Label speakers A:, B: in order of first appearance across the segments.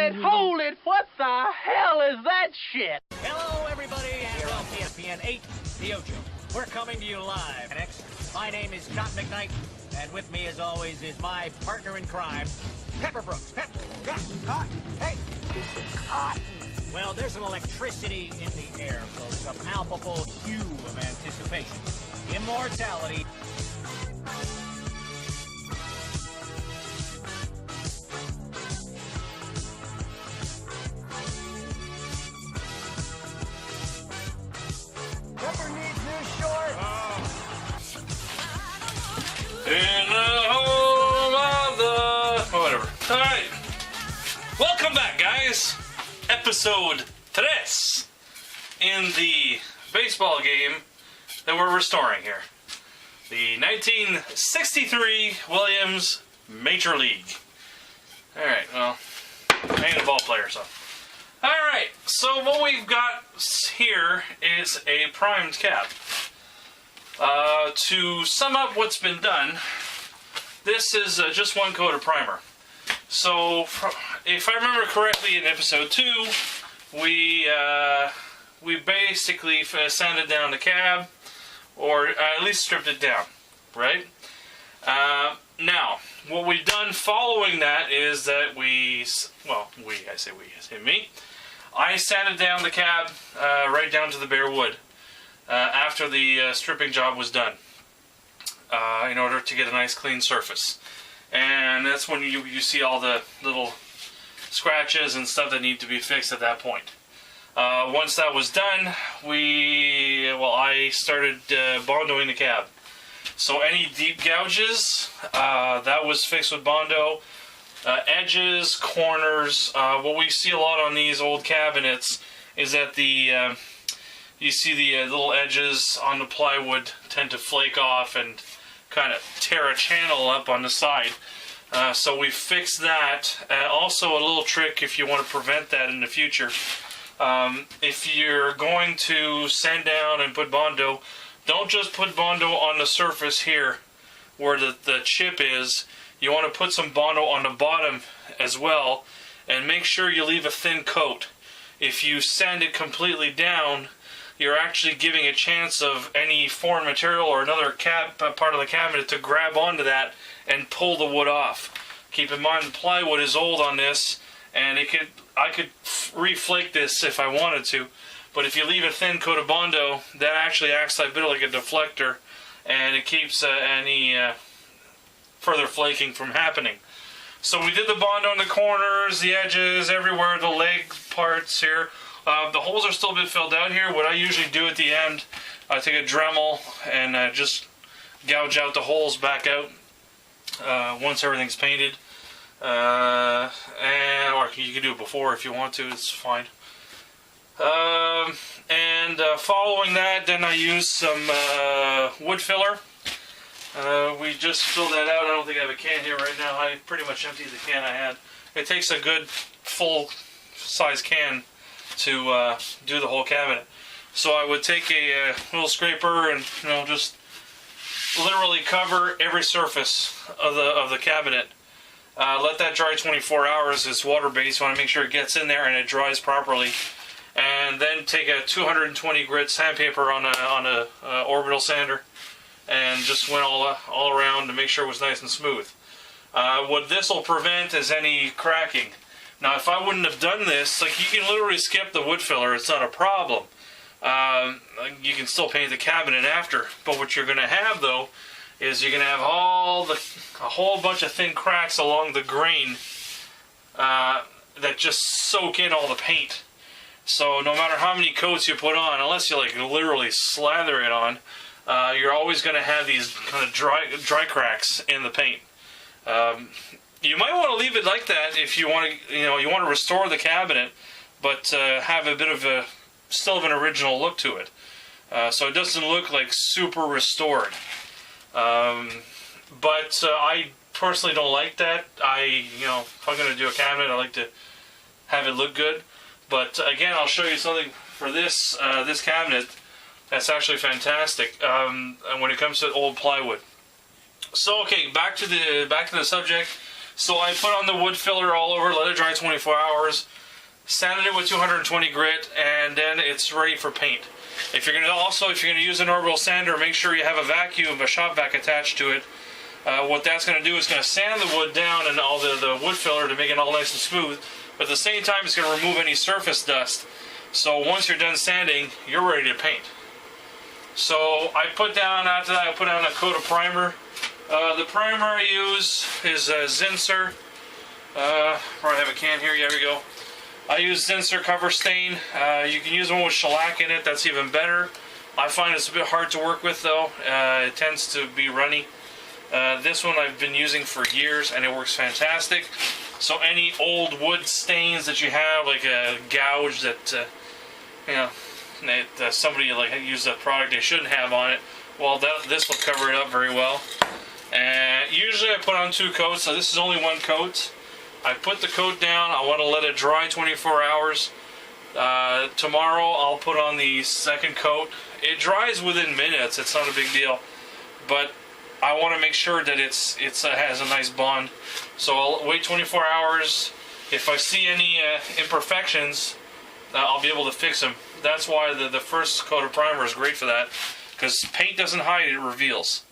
A: Hold it! What the hell is that shit?
B: Hello, everybody, and welcome to ESPN 8, The Ocho. We're coming to you live. Next, my name is Scott McKnight, and with me, as always, is my partner in crime, Pepper Brooks. Pepper, Scott, hey, Scott. Well, there's an electricity in the air, folks, a palpable hue of anticipation. Immortality. Pepper needs new shorts.
C: In the home of the... Oh, whatever. Alright. Welcome back, guys. Episode 3 in the baseball game that we're restoring here. The 1963 Williams Major League. Alright, well, I ain't a ball player, so... Alright, so what we've got here is a primed cap. To sum up what's been done, this is just one coat of primer. So, if I remember correctly, in episode 2, we basically sanded down the cab, or at least stripped it down, right? Now, what we've done following that is that I say me. I sanded down the cab right down to the bare wood after the stripping job was done in order to get a nice clean surface. And that's when you see all the little scratches and stuff that need to be fixed at that point. Once that was done, I started bondoing the cab. So any deep gouges, that was fixed with Bondo. Edges, corners, what we see a lot on these old cabinets is that you see the little edges on the plywood tend to flake off and kind of tear a channel up on the side. So we fixed that. Also a little trick if you want to prevent that in the future. If you're going to sand down and put Bondo, don't just put Bondo on the surface here where the chip is. You want to put some Bondo on the bottom as well, and make sure you leave a thin coat. If you sand it completely down, you're actually giving a chance of any foreign material or another part of the cabinet to grab onto that and pull the wood off. Keep in mind the plywood is old on this, and I could reflake this if I wanted to, but if you leave a thin coat of Bondo, that actually acts a bit like a deflector, and it keeps any further flaking from happening. So we did the Bondo in the corners, the edges, everywhere, the leg parts here. The holes are still a bit filled out here. What I usually do at the end, I take a Dremel and just gouge out the holes back out once everything's painted. Or you can do it before if you want to, it's fine. Following that, then I use some wood filler. We just filled that out. I don't think I have a can here right now. I pretty much emptied the can I had. It takes a good full size can to do the whole cabinet. So I would take a little scraper and just literally cover every surface of the cabinet. Let that dry 24 hours. It's water based. You want to make sure it gets in there and it dries properly. And then take a 220 grit sandpaper on a orbital sander and just went all around to make sure it was nice and smooth. What this will prevent is any cracking. Now, if I wouldn't have done this, like, you can literally skip the wood filler. It's not a problem. You can still paint the cabinet after. But what you're going to have, though, is you're going to have a whole bunch of thin cracks along the grain that just soak in all the paint. So no matter how many coats you put on, unless you literally slather it on, you're always going to have these kind of dry cracks in the paint. You might want to leave it like that if you want to, you want to restore the cabinet, but have a bit of still have an original look to it. So it doesn't look like super restored. But I personally don't like that. If I'm going to do a cabinet, I like to have it look good. But again, I'll show you something for this cabinet that's actually fantastic when it comes to old plywood. So okay, back to the subject. So I put on the wood filler all over, let it dry 24 hours, sanded it with 220 grit, and then it's ready for paint. If you're gonna use an orbital sander, make sure you have a vacuum, a shop vac attached to it. What that's gonna do is gonna sand the wood down and all the wood filler to make it all nice and smooth. But at the same time, it's gonna remove any surface dust. So once you're done sanding, you're ready to paint. So after that, I put down a coat of primer. The primer I use is Zinsser. I have a can here. There we go. I use Zinsser Cover Stain. You can use one with shellac in it. That's even better. I find it's a bit hard to work with though. It tends to be runny. This one I've been using for years and it works fantastic. So any old wood stains that you have, like a gouge that somebody like used a product they shouldn't have on it, well, this will cover it up very well. And usually I put on 2 coats, so this is only 1 coat. I put the coat down, I want to let it dry 24 hours. Tomorrow I'll put on the second coat. It dries within minutes, it's not a big deal. But I want to make sure that it has a nice bond. So I'll wait 24 hours. If I see any imperfections, I'll be able to fix them. That's why the first coat of primer is great for that. Because paint doesn't hide, it reveals.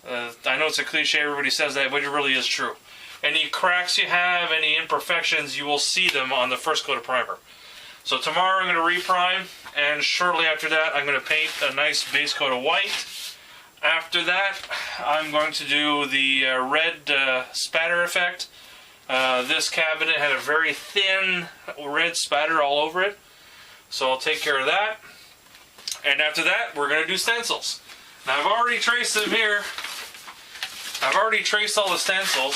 C: I know it's a cliche, everybody says that, but it really is true. Any cracks you have, any imperfections, you will see them on the first coat of primer. So tomorrow I'm going to reprime, and shortly after that I'm going to paint a nice base coat of white. After that, I'm going to do the red spatter effect. This cabinet had a very thin red spatter all over it, so I'll take care of that. And after that, we're going to do stencils. Now I've already traced them here. I've already traced all the stencils.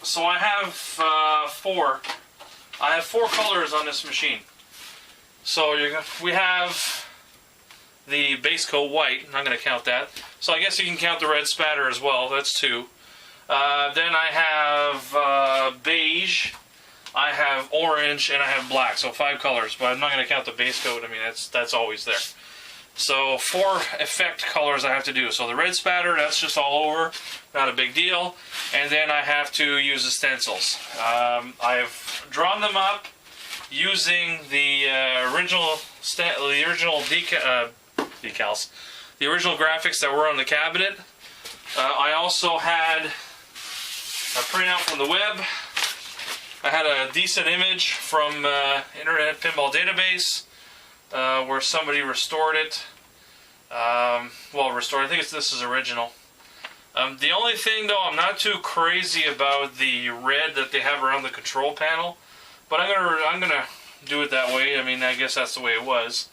C: So I have 4. I have 4 colors on this machine. So we have the base coat white. I'm going to count that. So I guess you can count the red spatter as well. That's 2. Then I have beige, I have orange, and I have black. So 5 colors, but I'm not going to count the base coat. I mean, that's always there. So 4 effect colors I have to do. So the red spatter, that's just all over, not a big deal. And then I have to use the stencils. I've drawn them up using the original decals, the original graphics that were on the cabinet. I also had a printout from the web. I had a decent image from Internet Pinball Database where somebody restored it. Restored. I think this is original. The only thing though, I'm not too crazy about the red that they have around the control panel, but I'm gonna do it that way. I mean, I guess that's the way it was.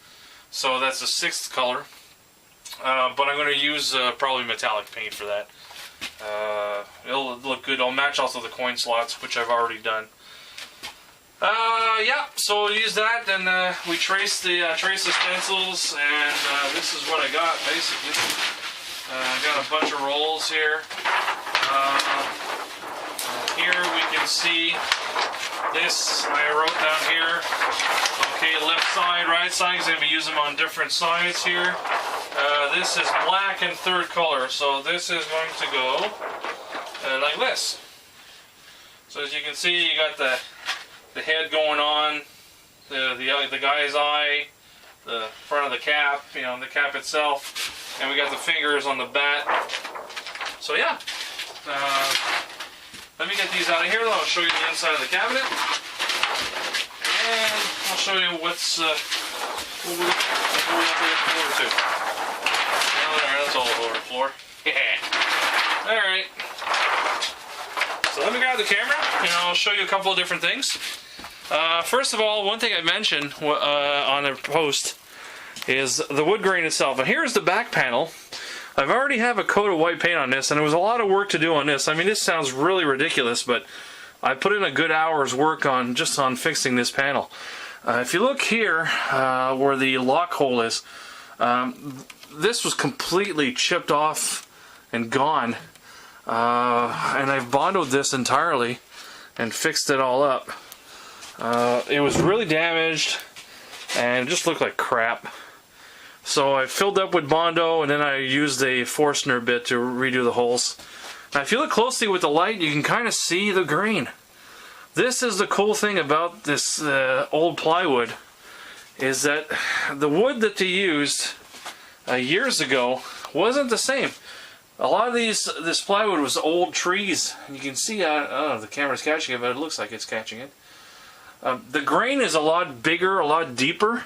C: So that's the 6th color. But I'm going to use probably metallic paint for that. It'll look good. I'll match also the coin slots, which I've already done. Yeah, so we'll use that, and we trace the stencils, and this is what I got, basically. I got a bunch of rolls here. Here we can see this, I wrote down here. Okay, left side, right side, because I'm going to be using them on different sides here. This is black and 3rd color, so this is going to go like this. So as you can see, you got the head going on, the guy's eye, the front of the cap, the cap itself, and we got the fingers on the bat. So yeah, let me get these out of here, then I'll show you the inside of the cabinet, and I'll show you what we have to look forward to. Alright, that's all over the floor. Yeah. Alright. So let me grab the camera, and I'll show you a couple of different things. First of all, one thing I mentioned on a post is the wood grain itself. And here's the back panel. I've already have a coat of white paint on this, and there was a lot of work to do on this. I mean, this sounds really ridiculous, but I put in a good hour's work just on fixing this panel. If you look here where the lock hole is, this was completely chipped off and gone. And I've bondoed this entirely and fixed it all up. It was really damaged and it just looked like crap. So I filled up with Bondo, and then I used a Forstner bit to redo the holes. Now if you look closely with the light, you can kind of see the grain. This is the cool thing about this old plywood, is that the wood that they used years ago wasn't the same. A lot of this plywood was old trees. You can see, the camera's catching it, but it looks like it's catching it. The grain is a lot bigger, a lot deeper,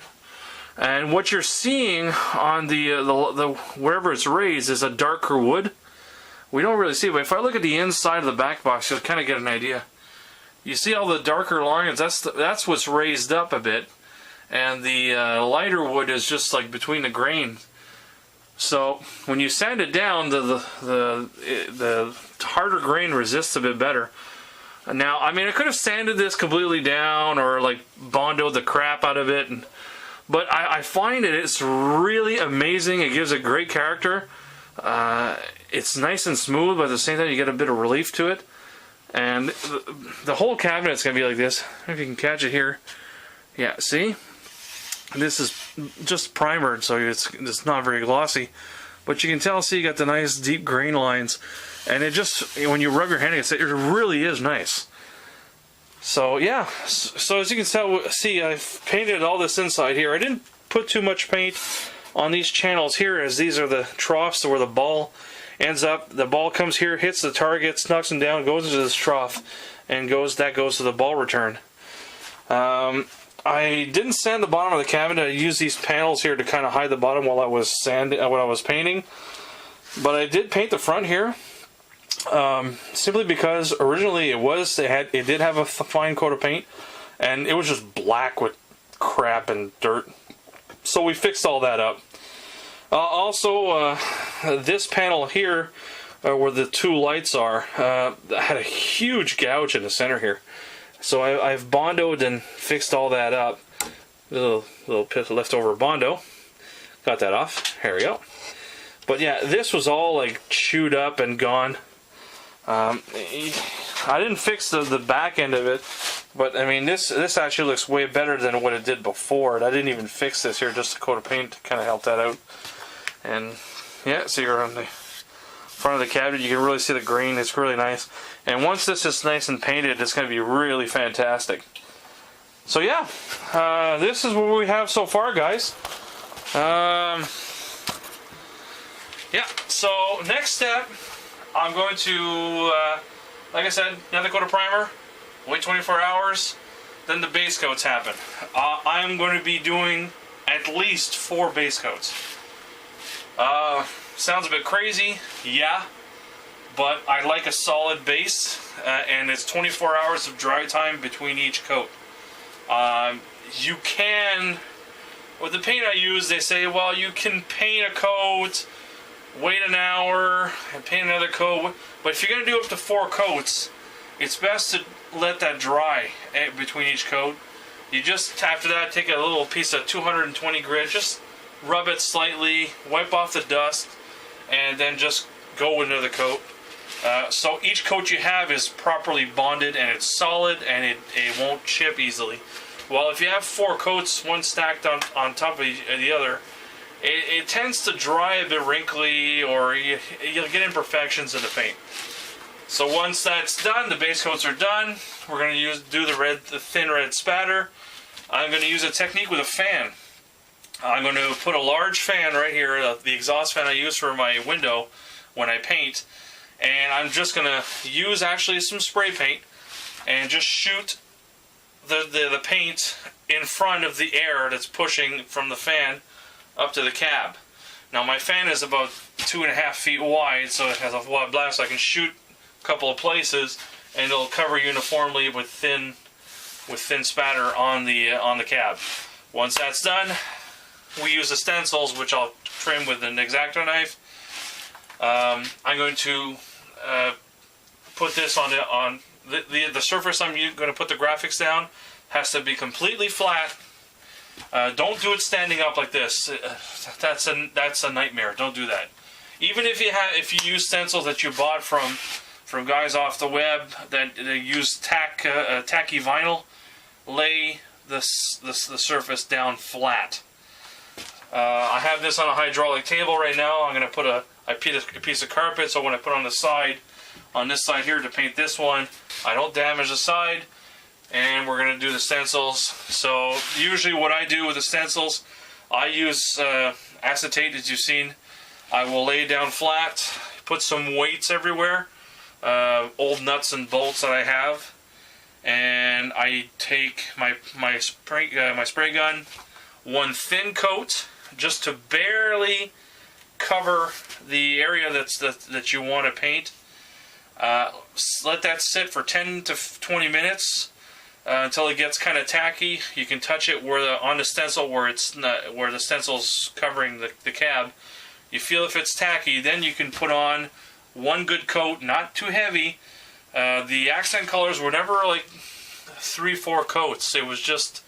C: and what you're seeing on the wherever it's raised is a darker wood. We don't really see it, but if I look at the inside of the back box, you'll kind of get an idea. You see all the darker lines? That's what's raised up a bit, and the lighter wood is just like between the grain. So when you sand it down, the harder grain resists a bit better. Now, I mean, I could have sanded this completely down or like bondoed the crap out of it, but I find it's really amazing. It gives a great character. It's nice and smooth, but at the same time you get a bit of relief to it. And the whole cabinet's going to be like this. I don't know if you can catch it here. Yeah, see? This is just primered, so it's not very glossy. But you can tell, see, you got the nice deep grain lines. And it just, when you rub your hand against it, it really is nice. So, yeah. So as you can see, I've painted all this inside here. I didn't put too much paint on these channels here, as these are the troughs where the ball ends up. The ball comes here, hits the target, knocks them down, goes into this trough, and that goes to the ball return. I didn't sand the bottom of the cabinet. I used these panels here to kind of hide the bottom while I was painting. But I did paint the front here, simply because originally it did have a fine coat of paint, and it was just black with crap and dirt. So we fixed all that up. Also, this panel here, where the two lights are, had a huge gouge in the center here. So I've bondoed and fixed all that up. Little bit leftover bondo. Got that off. There we go. But yeah, this was all like chewed up and gone. I didn't fix the back end of it, but I mean this actually looks way better than what it did before. And I didn't even fix this here, just a coat of paint to kind of help that out. And yeah, so you're on the front of the cabinet, you can really see the grain. It's really nice. And once this is nice and painted, it's going to be really fantastic. So yeah, this is what we have so far, guys. Yeah, so next step, I'm going to, like I said, another coat of primer, wait 24 hours, then the base coats happen. I'm going to be doing at least 4 base coats. Sounds a bit crazy, yeah, but I like a solid base, and it's 24 hours of dry time between each coat. You can, with the paint I use, they say, well, you can paint a coat, wait an hour, and paint another coat, but if you're going to do up to 4 coats, it's best to let that dry between each coat. You just, after that, take a little piece of 220 grit, just rub it slightly, wipe off the dust, and then just go with another coat. So each coat you have is properly bonded and it's solid and it won't chip easily. Well, if you have 4 coats, one stacked on top of the other, it tends to dry a bit wrinkly, or you'll get imperfections in the paint. So once that's done, the base coats are done. We're going to do the thin red spatter. I'm going to use a technique with a fan. I'm going to put a large fan right here, the exhaust fan I use for my window when I paint, and I'm just going to use actually some spray paint and just shoot the paint in front of the air that's pushing from the fan up to the cab. Now my fan is about 2.5 feet wide, so it has a wide blast, so I can shoot a couple of places and it'll cover uniformly with thin spatter on the cab. Once that's done, we use the stencils, which I'll trim with an X-Acto knife. I'm going to put this on the surface I'm going to put the graphics down. Has to be completely flat. Don't do it standing up like this. That's a nightmare. Don't do that. Even if you use stencils that you bought from guys off the web that they use tacky vinyl, lay the surface down flat. I have this on a hydraulic table right now. I'm going to put a a piece of carpet, so when I put on the side, on this side here to paint this one, I don't damage the side. And we're going to do the stencils. So usually what I do with the stencils, I use acetate, as you've seen. I will lay it down flat, put some weights everywhere, old nuts and bolts that I have, and I take my spray gun, one thin coat, just to barely cover the area that you want to paint. Let that sit for 10 to 20 minutes. Until it gets kind of tacky. You can touch it on the stencil where the stencil's covering the cab. You feel if it's tacky, then you can put on one good coat, not too heavy. The accent colors were never like 3-4 coats. It was just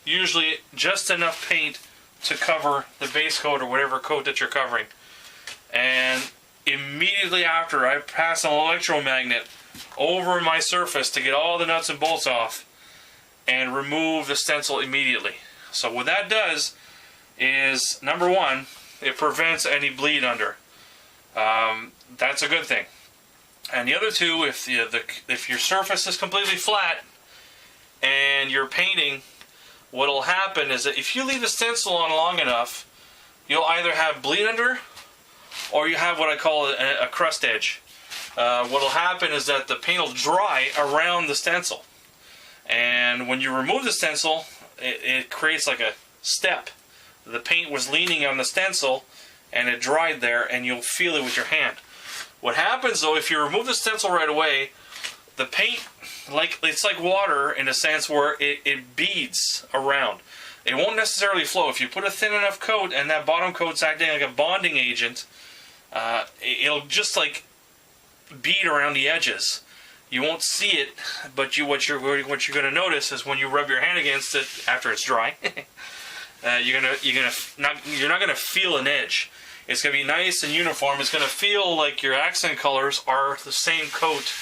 C: usually just enough paint to cover the base coat or whatever coat that you're covering. And immediately after, I pass an electromagnet over my surface to get all the nuts and bolts off and remove the stencil immediately. So what that does is, number one, it prevents any bleed under. That's a good thing. And the other two, if your surface is completely flat and you're painting, what will happen is that if you leave the stencil on long enough, you'll either have bleed under or you have what I call a crust edge. What will happen is that the paint will dry around the stencil. And when you remove the stencil, it creates like a step. The paint was leaning on the stencil and it dried there, and you'll feel it with your hand. What happens though, if you remove the stencil right away, the paint, it's like water in a sense where it beads around. It won't necessarily flow. If you put a thin enough coat and that bottom coat's acting like a bonding agent, it'll just like bead around the edges. You won't see it, but what you're going to notice is when you rub your hand against it after it's dry, you're not going to feel an edge. It's going to be nice and uniform. It's going to feel like your accent colors are the same coat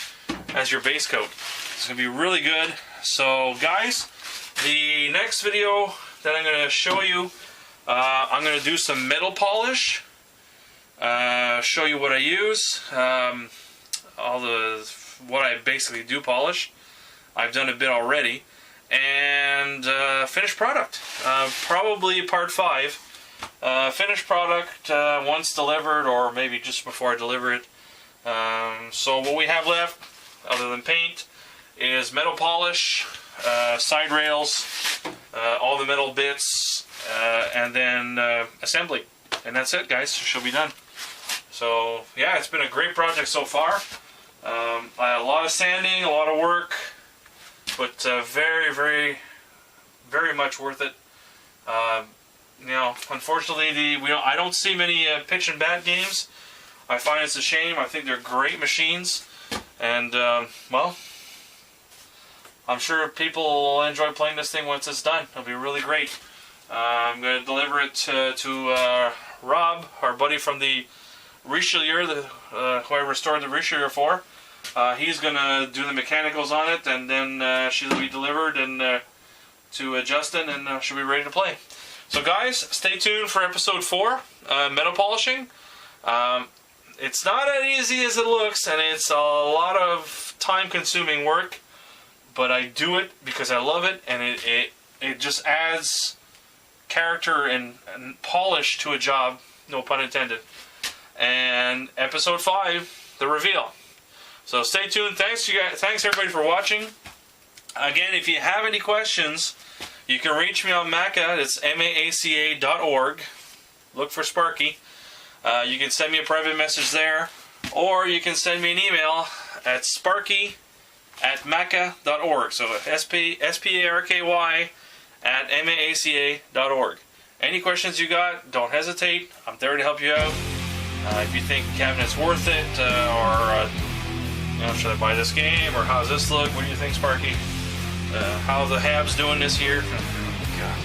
C: as your base coat. It's going to be really good. So guys, the next video that I'm going to show you, I'm going to do some metal polish. Show you what I use. What I basically do polish. I've done a bit already. And finished product. Probably part 5. Finished product once delivered, or maybe just before I deliver it. So what we have left, other than paint, is metal polish, side rails, all the metal bits, and then assembly. And that's it, guys. She'll be done. So yeah, it's been a great project so far. I had a lot of sanding, a lot of work, but very, very, very much worth it. You know, unfortunately, I don't see many pitch and bat games. I find it's a shame. I think they're great machines, and well, I'm sure people will enjoy playing this thing once it's done. It'll be really great. I'm going to deliver it to Rob, our buddy from the Richelieu, who I restored the Richelieu for. He's going to do the mechanicals on it, and then she'll be delivered and to Justin, and she'll be ready to play. So guys, stay tuned for episode 4, metal polishing. It's not as easy as it looks, and it's a lot of time-consuming work, but I do it because I love it, and it just adds character and polish to a job, no pun intended. And episode 5, the reveal. So stay tuned. Thanks you guys. Thanks everybody for watching. Again, if you have any questions, you can reach me on Maca. It's maaca.org. Look for Sparky. You can send me a private message there, or you can send me an email at sparky@maca.org. So sparky@maaca.org. Any questions you got, don't hesitate. I'm there to help you out. If you think the cabinet's worth it, or you know, should I buy this game, or how's this look? What do you think, Sparky? How the Habs doing this year? Oh, God.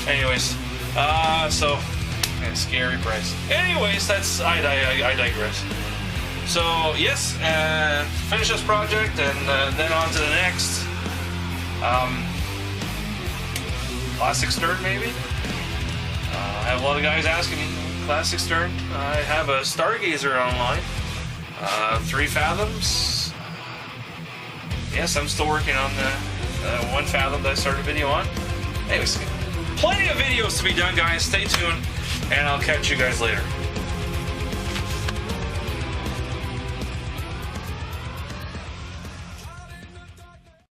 C: Anyways, so yeah, scary price. Anyways, I digress. So yes, finish this project, and then on to the next. Plastic stirred, maybe. I have a lot of guys asking me. classic stern. I have a Stargazer online. 3 fathoms. Yes, I'm still working on the 1 fathom that I started a video on. Anyways, plenty of videos to be done, guys. Stay tuned, and I'll catch you guys later.